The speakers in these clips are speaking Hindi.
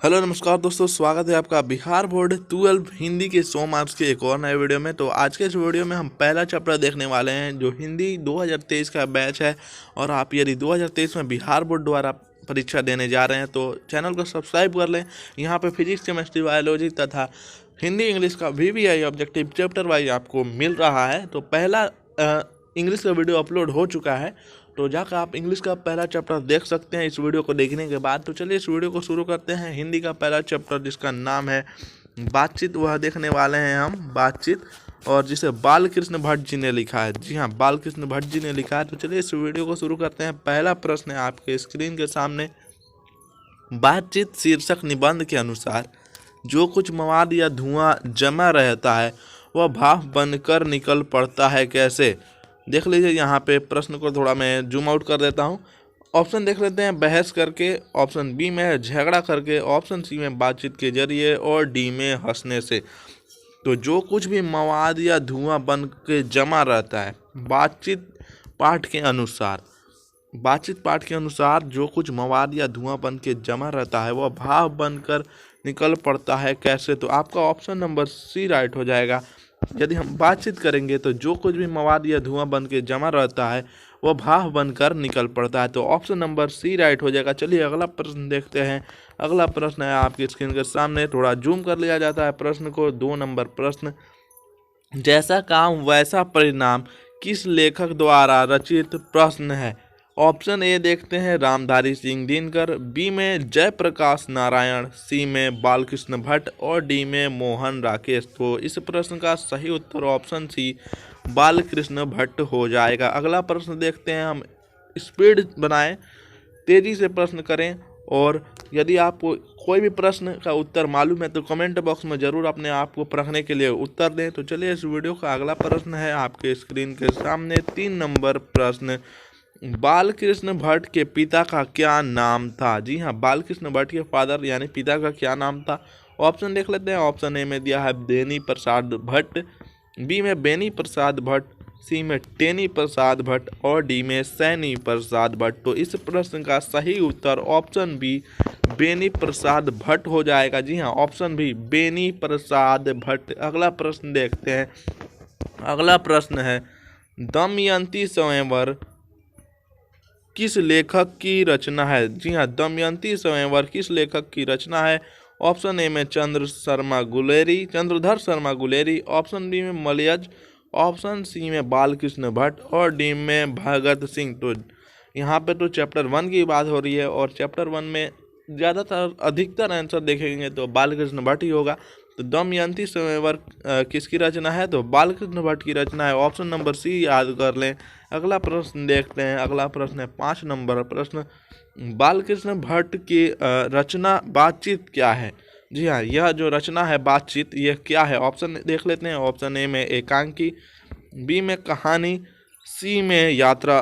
हेलो नमस्कार दोस्तों, स्वागत है आपका बिहार बोर्ड 12 हिंदी के 100 मार्क्स के एक और नए वीडियो में। तो आज के इस वीडियो में हम पहला चैप्टर देखने वाले हैं जो हिंदी 2023 का बैच है। और आप यदि 2023 में बिहार बोर्ड द्वारा परीक्षा देने जा रहे हैं तो चैनल को सब्सक्राइब कर लें। यहाँ पे फिजिक्स, केमिस्ट्री, बायोलॉजी तथा हिंदी इंग्लिश का VVI ऑब्जेक्टिव चैप्टर वाइज आपको मिल रहा है। तो पहला इंग्लिश का वीडियो अपलोड हो चुका है, तो जाकर आप इंग्लिश का पहला चैप्टर देख सकते हैं इस वीडियो को देखने के बाद। तो चलिए इस वीडियो को शुरू करते हैं। हिंदी का पहला चैप्टर जिसका नाम है बातचीत, वह देखने वाले हैं हम बातचीत, और जिसे बालकृष्ण भट्ट जी ने लिखा है। जी हाँ, बालकृष्ण भट्ट जी ने लिखा है। तो चलिए इस वीडियो को शुरू करते हैं। पहला प्रश्न है आपके स्क्रीन के सामने। बातचीत शीर्षक निबंध के अनुसार जो कुछ मवाद या धुआं जमा रहता है वह भाप बनकर निकल पड़ता है, कैसे? देख लीजिए, यहाँ पे प्रश्न को थोड़ा मैं जूम आउट कर देता हूँ। ऑप्शन देख लेते हैं, बहस करके, ऑप्शन बी में है झगड़ा करके, ऑप्शन सी में बातचीत के जरिए, और डी में हंसने से। तो जो कुछ भी मवाद या धुआं बन के जमा रहता है, बातचीत पाठ के अनुसार जो कुछ मवाद या धुआं बन के जमा रहता है वह भाप बनकर निकल पड़ता है, कैसे? तो आपका ऑप्शन नंबर सी राइट हो जाएगा। यदि हम बातचीत करेंगे तो जो कुछ भी मवाद या धुआं बन के जमा रहता है वह भाप बनकर निकल पड़ता है, तो ऑप्शन नंबर सी राइट हो जाएगा। चलिए अगला प्रश्न देखते हैं। अगला प्रश्न है आपकी स्क्रीन के सामने, थोड़ा जूम कर लिया जाता है प्रश्न को। 2 नंबर प्रश्न, जैसा काम वैसा परिणाम किस लेखक द्वारा रचित प्रश्न है? ऑप्शन ए देखते हैं रामधारी सिंह दिनकर, बी में जयप्रकाश नारायण, सी में बालकृष्ण भट्ट, और डी में मोहन राकेश। तो इस प्रश्न का सही उत्तर ऑप्शन सी बालकृष्ण भट्ट हो जाएगा। अगला प्रश्न देखते हैं हम। स्पीड बनाएं, तेजी से प्रश्न करें, और यदि आपको कोई भी प्रश्न का उत्तर मालूम है तो कमेंट बॉक्स में ज़रूर अपने आप को परखने के लिए उत्तर दें। तो चलिए इस वीडियो का अगला प्रश्न है आपके स्क्रीन के सामने। 3 नंबर प्रश्न, बालकृष्ण भट्ट के पिता का क्या नाम था? जी हाँ, बालकृष्ण भट्ट के फादर यानी पिता का क्या नाम था? ऑप्शन देख लेते हैं। ऑप्शन ए में दिया है बेनी प्रसाद भट्ट, बी में बेनी प्रसाद भट्ट, सी में टेनी प्रसाद भट्ट, और डी में सैनी प्रसाद भट्ट। तो इस प्रश्न का सही उत्तर ऑप्शन बी बेनी प्रसाद भट्ट हो जाएगा। जी हाँ, ऑप्शन बी बेनी प्रसाद भट्ट। अगला प्रश्न देखते हैं। अगला प्रश्न है, दमयंती स्वयंवर किस लेखक की रचना है? जी हाँ, दमयंती स्वयंवर किस लेखक की रचना है? ऑप्शन ए में चंद्रधर शर्मा गुलेरी, ऑप्शन बी में मलयज, ऑप्शन सी में बालकृष्ण भट्ट, और डी में भगत सिंह। तो यहाँ पे तो चैप्टर 1 की बात हो रही है, और चैप्टर 1 में ज़्यादातर अधिकतर आंसर देखेंगे तो बालकृष्ण भट्ट ही होगा। तो दमयंती स्वयंवर किसकी रचना है? तो बालकृष्ण भट्ट की रचना है। ऑप्शन नंबर सी याद कर लें। अगला प्रश्न देखते हैं। अगला प्रश्न है 5 नंबर प्रश्न, बालकृष्ण भट्ट की रचना बातचीत क्या है? जी हाँ, यह जो रचना है बातचीत, यह क्या है? ऑप्शन देख लेते हैं। ऑप्शन ए में एकांकी, बी में कहानी, सी में यात्रा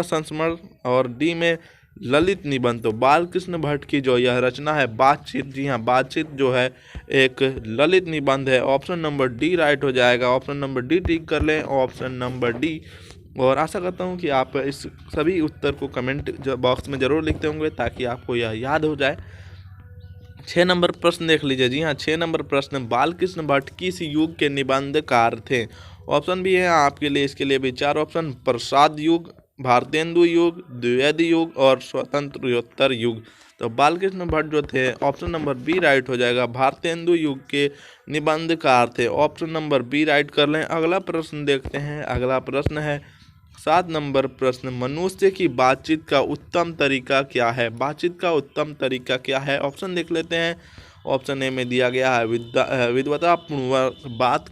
संस्मरण, और डी में ललित निबंध। तो बालकृष्ण भट्ट की जो यह रचना है बातचीत, जी हाँ, बातचीत जो है एक ललित निबंध है। ऑप्शन नंबर डी राइट हो जाएगा। ऑप्शन नंबर डी टिक कर लें, ऑप्शन नंबर डी। और आशा करता हूँ कि आप इस सभी उत्तर को कमेंट बॉक्स में ज़रूर लिखते होंगे ताकि आपको यह याद हो जाए। 6 नंबर प्रश्न देख लीजिए। जी हाँ, 6 नंबर प्रश्न, बालकृष्ण भट्ट किस युग के निबंधकार थे? ऑप्शन भी है आपके लिए, इसके लिए भी 4 ऑप्शन, प्रसाद युग, भारतेंदु युग, द्विवेदी युग, और स्वतंत्रोत्तर युग। तो बालकृष्ण भट्ट जो थे, ऑप्शन नंबर बी राइट हो जाएगा, भारतेंदु युग के निबंधकार थे। ऑप्शन नंबर बी राइट कर लें। अगला प्रश्न देखते हैं। अगला प्रश्न है 7 नंबर प्रश्न, मनुष्य की बातचीत का उत्तम तरीका क्या है? बातचीत का उत्तम तरीका क्या है? ऑप्शन देख लेते हैं। ऑप्शन ए में दिया गया है विद्वतापूर्ण बात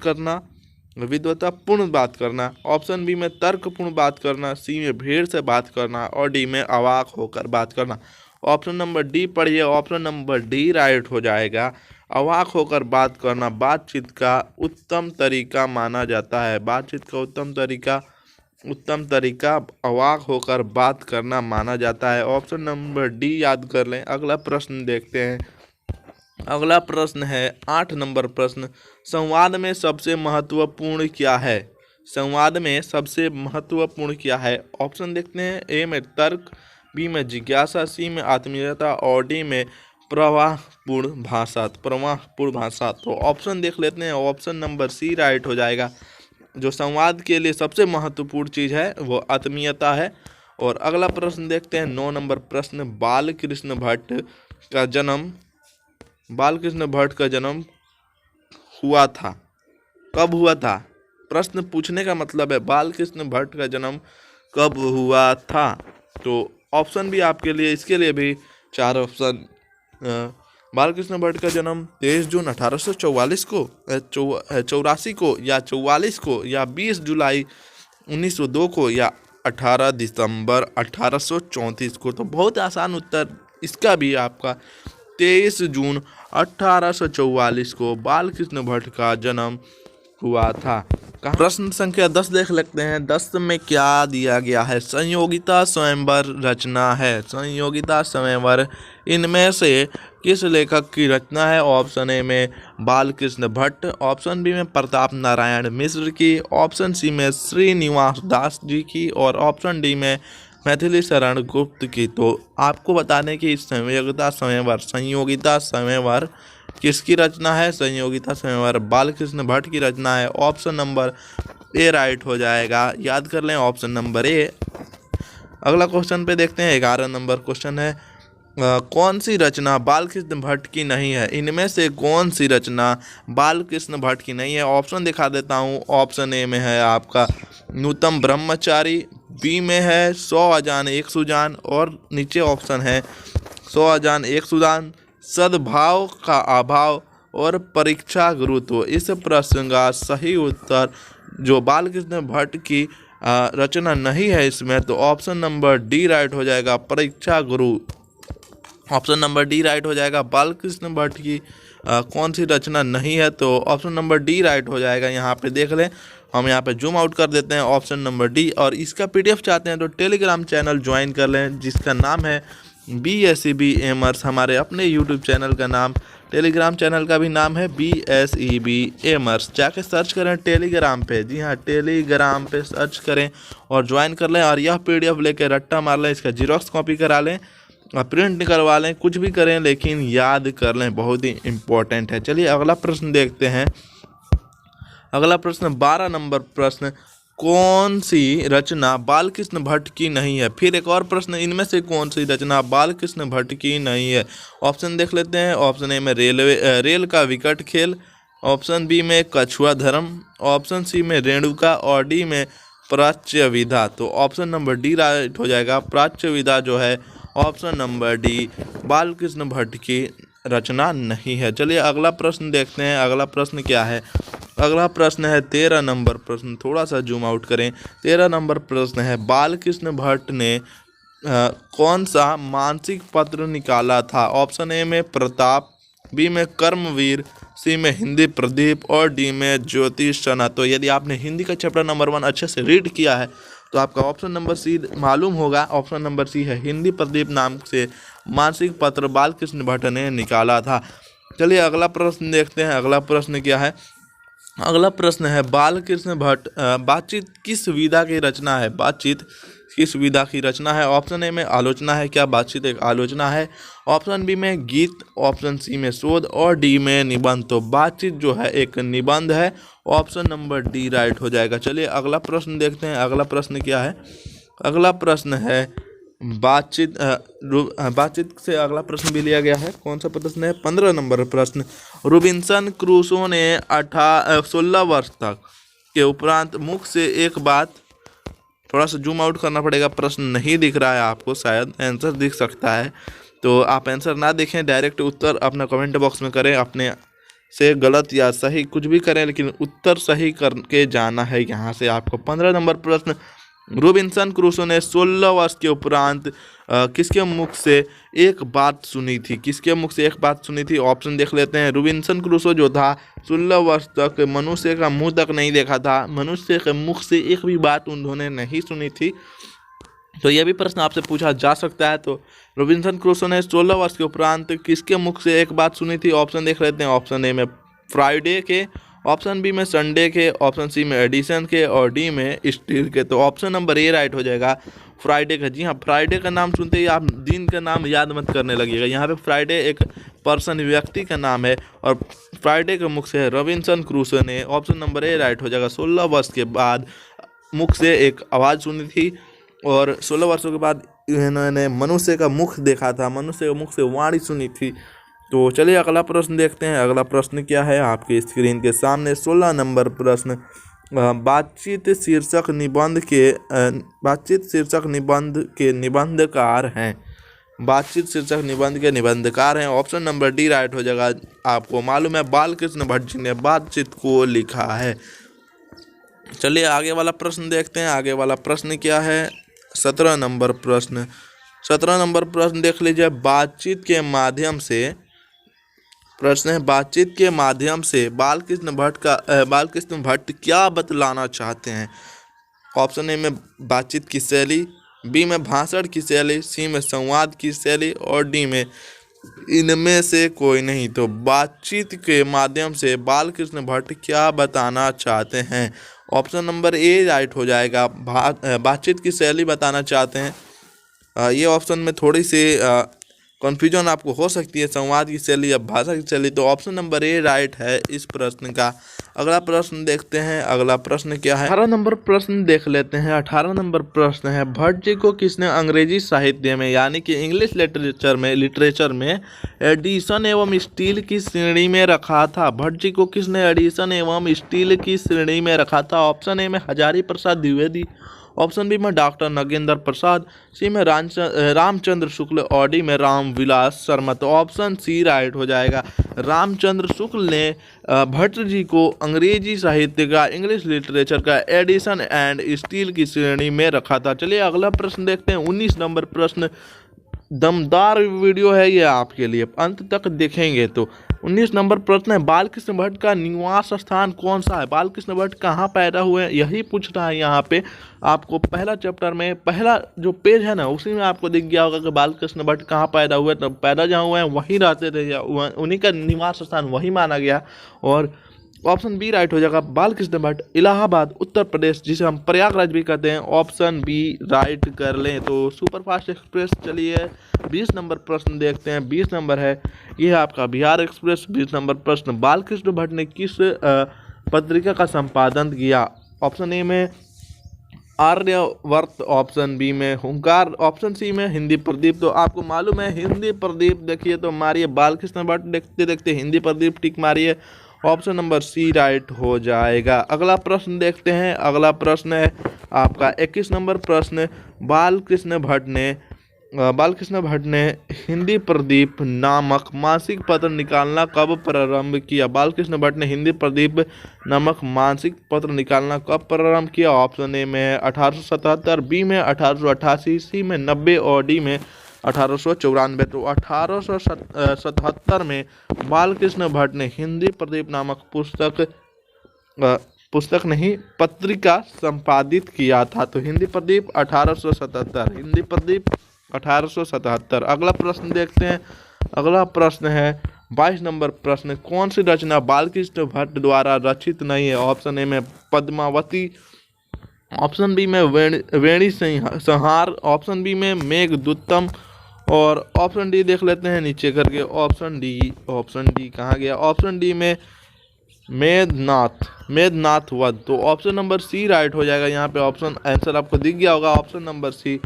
करना, ऑप्शन बी में तर्कपूर्ण बात करना, सी में भीड़ से बात करना, और डी में अवाक होकर बात करना। ऑप्शन नंबर डी पढ़िए, ऑप्शन नंबर डी राइट हो जाएगा। अवाक होकर बात करना बातचीत का उत्तम तरीका माना जाता है। बातचीत का उत्तम तरीका अवाक होकर बात करना माना जाता है। ऑप्शन नंबर डी याद कर लें। अगला प्रश्न देखते हैं। अगला प्रश्न है 8 नंबर प्रश्न, संवाद में सबसे महत्वपूर्ण क्या है? संवाद में सबसे महत्वपूर्ण क्या है? ऑप्शन देखते हैं। ए में तर्क, बी में जिज्ञासा, सी में आत्मीयता, और डी में प्रवाहपूर्ण भाषा। तो ऑप्शन देख लेते हैं, ऑप्शन नंबर सी राइट हो जाएगा। जो संवाद के लिए सबसे महत्वपूर्ण चीज़ है वो आत्मीयता है। और अगला प्रश्न देखते हैं, 9 नंबर प्रश्न, बालकृष्ण भट्ट का जन्म हुआ था, कब हुआ था? प्रश्न पूछने का मतलब है बालकृष्ण भट्ट का जन्म कब हुआ था। तो ऑप्शन भी आपके लिए, इसके लिए भी 4 ऑप्शन। बालकृष्ण भट्ट का जन्म 23 जून 1844 को, 84 को, या 44 को, या 20 जुलाई 1902 को, या 18 दिसंबर 1834 को। तो बहुत आसान उत्तर इसका भी आपका 23 जून 1844 को बालकृष्ण भट्ट का जन्म हुआ था। प्रश्न संख्या 10 देख लेते हैं। 10 में क्या दिया गया है? संयोगिता स्वयंवर रचना है। संयोगिता स्वयंवर इनमें से किस लेखक की रचना है? ऑप्शन ए में बालकृष्ण भट्ट, ऑप्शन बी में प्रताप नारायण मिश्र की, ऑप्शन सी में श्रीनिवास दास जी की, और ऑप्शन डी में मैथिली शरण गुप्त की। तो आपको बताने की संयोगिता स्वयंवर किसकी रचना है? संयोगिता स्वयंवर बालकृष्ण भट्ट की रचना है। ऑप्शन नंबर ए राइट हो जाएगा, याद कर लें ऑप्शन नंबर ए। अगला क्वेश्चन पे देखते हैं, 11 नंबर क्वेश्चन है, कौन सी रचना बालकृष्ण भट्ट की नहीं है? इनमें से कौन सी रचना बालकृष्ण भट्ट की नहीं है? ऑप्शन दिखा देता हूँ। ऑप्शन ए में है आपका नूतन ब्रह्मचारी, बी में है 100 अजान एक सुजान, और नीचे ऑप्शन है 100 अजान एक सुजान, सद्भाव का अभाव, और परीक्षा गुरु। तो इस प्रश्न का सही उत्तर जो बालकृष्ण भट्ट की रचना नहीं है इसमें, तो ऑप्शन नंबर डी राइट हो जाएगा, परीक्षा गुरु। ऑप्शन नंबर डी राइट हो जाएगा। बालकृष्ण भट्ट की कौन सी रचना नहीं है? तो ऑप्शन नंबर डी राइट हो जाएगा। यहाँ पे देख लें, हम यहाँ पे जूम आउट कर देते हैं, ऑप्शन नंबर डी। और इसका पीडीएफ चाहते हैं तो टेलीग्राम चैनल ज्वाइन कर लें, जिसका नाम है BSEB एमर्स। हमारे अपने यूट्यूब चैनल का नाम, टेलीग्राम चैनल का भी नाम है BSEB एमर्स। जाके सर्च करें टेलीग्राम पे, जी हाँ टेलीग्राम पे सर्च करें और ज्वाइन कर लें। और यह पीडीएफ लेके रट्टा मार लें, इसका जीरोक्स कॉपी करा लें, प्रिंट निकलवा लें, कुछ भी करें लेकिन याद कर लें, बहुत ही इम्पोर्टेंट है। चलिए अगला प्रश्न देखते हैं। अगला प्रश्न 12 नंबर प्रश्न, कौन सी रचना बालकृष्ण भट्ट की नहीं है? फिर एक और प्रश्न, इनमें से कौन सी रचना बालकृष्ण भट्ट की नहीं है? ऑप्शन देख लेते हैं। ऑप्शन ए में रेल का विकट खेल, ऑप्शन बी में कछुआ धर्म, ऑप्शन सी में रेणुका, और डी में प्राच्य विधा। तो ऑप्शन नंबर डी राइट हो जाएगा। प्राच्य विधा जो है option number D Balkrishna Bhatt की रचना नहीं है। चलिए अगला प्रश्न देखते हैं। अगला प्रश्न क्या है? अगला प्रश्न है 13 नंबर प्रश्न। थोड़ा सा जूम आउट करें। 13 नंबर प्रश्न है, बालकृष्ण भट्ट ने कौन सा मासिक पत्र निकाला था? ऑप्शन ए में प्रताप, बी में कर्मवीर, सी में हिंदी प्रदीप, और डी में ज्योतिषना। तो यदि आपने हिंदी का चैप्टर नंबर 1 अच्छे से रीड किया है तो आपका ऑप्शन नंबर सी मालूम होगा। ऑप्शन नंबर सी है, हिंदी प्रदीप नाम से मासिक पत्र बालकृष्ण भट्ट ने निकाला था। चलिए अगला प्रश्न देखते हैं। अगला प्रश्न क्या है? अगला प्रश्न है, बालकृष्ण भट्ट बातचीत किस विधा की रचना है? बातचीत किस विधा की रचना है? ऑप्शन ए में आलोचना है, क्या बातचीत एक आलोचना है? ऑप्शन बी में गीत, ऑप्शन सी में शोध, और डी में निबंध। तो बातचीत जो है एक निबंध है। ऑप्शन नंबर डी राइट हो जाएगा। चलिए अगला प्रश्न देखते हैं। अगला प्रश्न क्या है? अगला प्रश्न है बातचीत से अगला प्रश्न भी लिया गया है। कौन सा प्रश्न है? 15 नंबर प्रश्न, रॉबिन्सन क्रूसो ने 16 वर्ष तक के उपरांत मुख से एक बात, थोड़ा सा जूम आउट करना पड़ेगा, प्रश्न नहीं दिख रहा है आपको, शायद आंसर दिख सकता है तो आप आंसर ना देखें, डायरेक्ट उत्तर अपना कमेंट बॉक्स में करें। अपने से गलत या सही कुछ भी करें लेकिन उत्तर सही करके जाना है यहाँ से आपको। 15 नंबर प्रश्न, रॉबिन्सन क्रूसो ने 16 वर्ष के उपरांत किसके मुख से एक बात सुनी थी? किसके मुख से एक बात सुनी थी? ऑप्शन देख लेते हैं। रॉबिन्सन क्रूसो जो था 16 वर्ष तक मनुष्य का मुंह तक नहीं देखा था, मनुष्य के मुख से एक भी बात उन्होंने नहीं सुनी थी। तो यह भी प्रश्न आपसे पूछा जा सकता है। तो रॉबिन्सन क्रूसो ने 16 वर्ष के उपरांत किसके मुख से एक बात सुनी थी? ऑप्शन देख लेते हैं। ऑप्शन ए में फ्राइडे के, ऑप्शन बी में संडे के, ऑप्शन सी में एडिशन के और डी में स्टील के। तो ऑप्शन नंबर ए राइट हो जाएगा फ्राइडे का। जी हाँ, फ्राइडे का नाम सुनते ही आप दिन का नाम याद मत करने लगिएगा। यहाँ पे फ्राइडे एक पर्सन व्यक्ति का नाम है और फ्राइडे के मुख से रॉबिन्सन क्रूसो ने, ऑप्शन नंबर ए राइट हो जाएगा, 16 वर्ष के बाद मुख से एक आवाज़ सुनी थी और 16 वर्षों के बाद इन्होंने मनुष्य का मुख देखा था, मनुष्य के मुख से वाणी सुनी थी। तो चलिए अगला प्रश्न देखते हैं। अगला प्रश्न क्या है आपके स्क्रीन के सामने, 16 नंबर प्रश्न। बातचीत शीर्षक निबंध के निबंधकार हैं। बातचीत शीर्षक निबंध के निबंधकार हैं, ऑप्शन नंबर डी राइट हो जाएगा। आपको मालूम है बालकृष्ण भट्ट जी ने बातचीत को लिखा है। चलिए आगे वाला प्रश्न देखते हैं। आगे वाला प्रश्न क्या है, 17 नंबर प्रश्न। 17 नंबर प्रश्न देख लीजिए। बातचीत के माध्यम से प्रश्न है, बातचीत के माध्यम से बालकृष्ण भट्ट क्या बतलाना चाहते हैं। ऑप्शन ए में बातचीत की शैली, बी में भाषण की शैली, सी में संवाद की शैली और डी में इनमें से कोई नहीं। तो बातचीत के माध्यम से बालकृष्ण भट्ट क्या बताना चाहते हैं, ऑप्शन नंबर ए राइट हो जाएगा। बातचीत की शैली बताना चाहते हैं। ये ऑप्शन में थोड़ी सी कन्फ्यूजन आपको हो सकती है, संवाद की शैली या भाषा की शैली। तो ऑप्शन नंबर ए राइट है इस प्रश्न का। अगला प्रश्न देखते हैं। अगला प्रश्न क्या है, 18 नंबर प्रश्न देख लेते हैं। 18 नंबर प्रश्न है, भट्ट जी को किसने अंग्रेजी साहित्य में यानी कि इंग्लिश लिटरेचर में एडिशन एवं स्टील की श्रेणी में रखा था। भट्ट जी को किसने एडिशन एवं स्टील की श्रेणी में रखा था। ऑप्शन ए में हजारी प्रसाद द्विवेदी, ऑप्शन बी में डॉक्टर नगेंद्र प्रसाद, सी में रामचंद्र शुक्ल और डी में रामविलास शर्मा। तो ऑप्शन सी राइट हो जाएगा। रामचंद्र शुक्ल ने भट्ट जी को अंग्रेजी साहित्य का, इंग्लिश लिटरेचर का एडिशन एंड स्टील की श्रेणी में रखा था। चलिए अगला प्रश्न देखते हैं। 19 नंबर प्रश्न, दमदार वीडियो है ये आपके लिए, अंत तक देखेंगे तो। 19 नंबर प्रश्न है, बालकृष्ण भट्ट का निवास स्थान कौन सा है। बालकृष्ण भट्ट कहाँ पैदा हुए, यही पूछ रहा है यहाँ पे आपको। पहला चैप्टर में पहला जो पेज है ना, उसी में आपको दिख गया होगा कि बालकृष्ण भट्ट कहाँ पैदा हुए। तो पैदा जहाँ हुए हैं वहीं रहते थे, या उन्हीं का निवास स्थान वही माना गया। और ऑप्शन बी राइट हो जाएगा। बालकृष्ण भट्ट इलाहाबाद उत्तर प्रदेश, जिसे हम प्रयागराज भी कहते हैं, ऑप्शन बी राइट कर लें। तो सुपरफास्ट एक्सप्रेस। चलिए 20 नंबर प्रश्न देखते हैं। 20 नंबर है ये है आपका बिहार एक्सप्रेस। 20 नंबर प्रश्न, बालकृष्ण भट्ट ने किस पत्रिका का संपादन किया। ऑप्शन ए में आर्यवर्त, ऑप्शन बी में हुंकार, ऑप्शन सी में हिंदी प्रदीप। तो आपको मालूम है हिंदी प्रदीप, देखिए तो मारिए बालकृष्ण भट्ट, देखते देखते हिंदी प्रदीप टिक मारिए, ऑप्शन नंबर सी राइट हो जाएगा। अगला प्रश्न देखते हैं। अगला प्रश्न है आपका 21 नंबर प्रश्न, बालकृष्ण भट्ट ने हिंदी प्रदीप नामक मासिक पत्र निकालना कब प्रारंभ किया। बालकृष्ण भट्ट ने हिंदी प्रदीप नामक मासिक पत्र निकालना कब प्रारंभ किया। ऑप्शन ए में 1877, बी में 1888, सी में 90 और डी में 1894। तो 1877 में बालकृष्ण भट्ट ने हिंदी प्रदीप नामक पुस्तक नहीं पत्रिका संपादित किया था। तो हिंदी प्रदीप 1877, हिंदी प्रदीप 1877। अगला प्रश्न देखते हैं। अगला प्रश्न है 22 नंबर प्रश्न, कौन सी रचना बालकृष्ण भट्ट द्वारा रचित नहीं है। ऑप्शन ए में पद्मावती, ऑप्शन बी में वेणी संहार, ऑप्शन बी में मेघदूतम और ऑप्शन डी देख लेते हैं नीचे करके। ऑप्शन डी कहाँ गया, ऑप्शन डी में मेघनाथ वध। तो ऑप्शन नंबर सी राइट हो जाएगा। यहाँ पे ऑप्शन आंसर आपको दिख गया होगा, ऑप्शन नंबर सी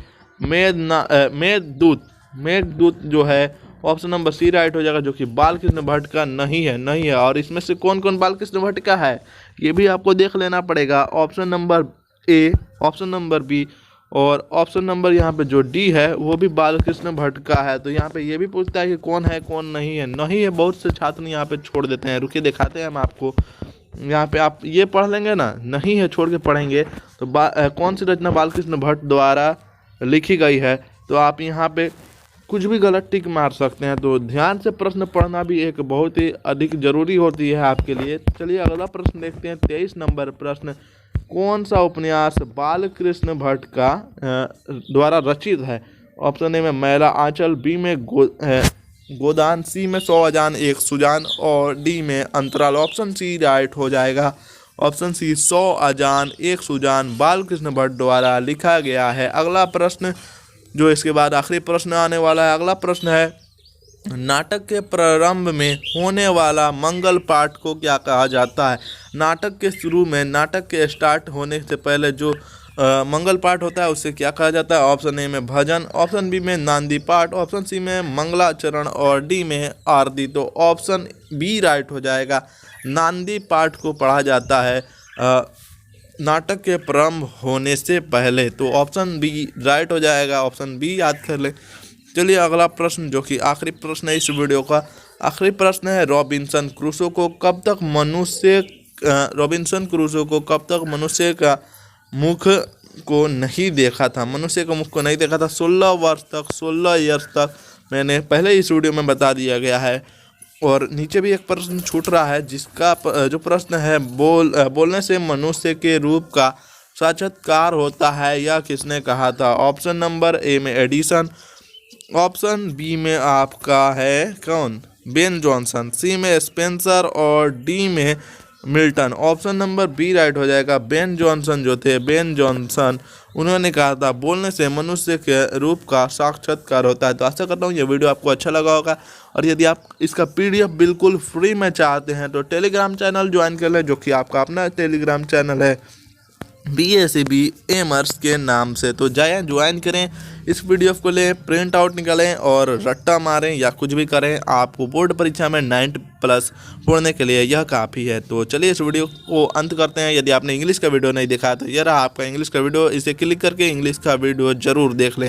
मेघदूत जो है ऑप्शन नंबर सी राइट हो जाएगा, जो कि बालकृष्ण भट्ट का नहीं है। और इसमें से कौन कौन बालकृष्ण भट्ट का है ये भी आपको देख लेना पड़ेगा। Option number A, option number B और ऑप्शन नंबर यहाँ पे जो डी है वो भी बालकृष्ण भट्ट का है। तो यहाँ पे ये भी पूछता है कि कौन है कौन नहीं है। बहुत से छात्र यहाँ पे छोड़ देते हैं। रुकिए दिखाते हैं हम आपको। यहाँ पे आप ये पढ़ लेंगे ना, नहीं है छोड़ के पढ़ेंगे तो कौन सी रचना बालकृष्ण भट्ट द्वारा लिखी गई है, तो आप यहाँ पे कुछ भी गलत टिक मार सकते हैं। तो ध्यान से प्रश्न पढ़ना भी एक बहुत ही अधिक जरूरी होती है आपके लिए। चलिए अगला प्रश्न देखते हैं। 23 नंबर प्रश्न, कौन सा उपन्यास बालकृष्ण भट्ट का द्वारा रचित है। ऑप्शन ए में मैला आंचल, बी में गोदान, सी में 100 अजान 1 सुजान और डी में अंतराल। ऑप्शन सी राइट हो जाएगा। ऑप्शन सी 100 अजान 1 सुजान बालकृष्ण भट्ट द्वारा लिखा गया है। अगला प्रश्न जो इसके बाद आखिरी प्रश्न आने वाला है, अगला प्रश्न है नाटक के प्रारंभ में होने वाला मंगल पाठ को क्या कहा जाता है। नाटक के शुरू में, नाटक के स्टार्ट होने से पहले जो मंगल पाठ होता है उससे क्या कहा जाता है। ऑप्शन ए में भजन, ऑप्शन बी में नांदी पाठ, ऑप्शन सी में मंगलाचरण और डी में आरती। तो ऑप्शन बी राइट हो जाएगा। नांदी पाठ को पढ़ा जाता है नाटक के प्रारंभ होने से पहले। तो ऑप्शन बी राइट हो जाएगा। ऑप्शन बी याद कर ले। चलिए अगला प्रश्न जो कि आखिरी प्रश्न है इस वीडियो का, आखिरी प्रश्न है रॉबिन्सन क्रूसो को कब तक मनुष्य का मुख को नहीं देखा था। मनुष्य का मुख को नहीं देखा था 16 वर्ष तक, 16 ईयर्स तक मैंने पहले इस वीडियो में बता दिया गया है। और नीचे भी एक प्रश्न छूट रहा है जिसका जो प्रश्न है बोलने से मनुष्य के रूप का साक्षात्कार होता है, यह किसने कहा था। ऑप्शन नंबर ए में एडिसन, ऑप्शन बी में आपका है कौन, बेन जॉनसन, सी में स्पेंसर और डी में Milton. Option number B right हो जाएगा। बेन जॉनसन जो थे, बेन जॉनसन, उन्होंने कहा था बोलने से मनुष्य के रूप का साक्षात्कार होता है। तो आशा करता हूँ ये वीडियो आपको अच्छा लगा होगा। और यदि आप इसका PDF बिल्कुल फ्री में चाहते हैं तो टेलीग्राम चैनल ज्वाइन कर लें, जो कि आपका अपना टेलीग्राम चैनल है BACB एमर्स के नाम से। तो जाएं ज्वाइन करें, इस PDF को लें, प्रिंट आउट निकालें और रट्टा मारें या कुछ भी करें, आपको बोर्ड परीक्षा में 90+ पढ़ने के लिए यह काफ़ी है। तो चलिए इस वीडियो को अंत करते हैं। यदि आपने इंग्लिश का वीडियो नहीं देखा तो यह रहा आपका इंग्लिश का वीडियो, इसे क्लिक करके इंग्लिश का वीडियो ज़रूर देख लें।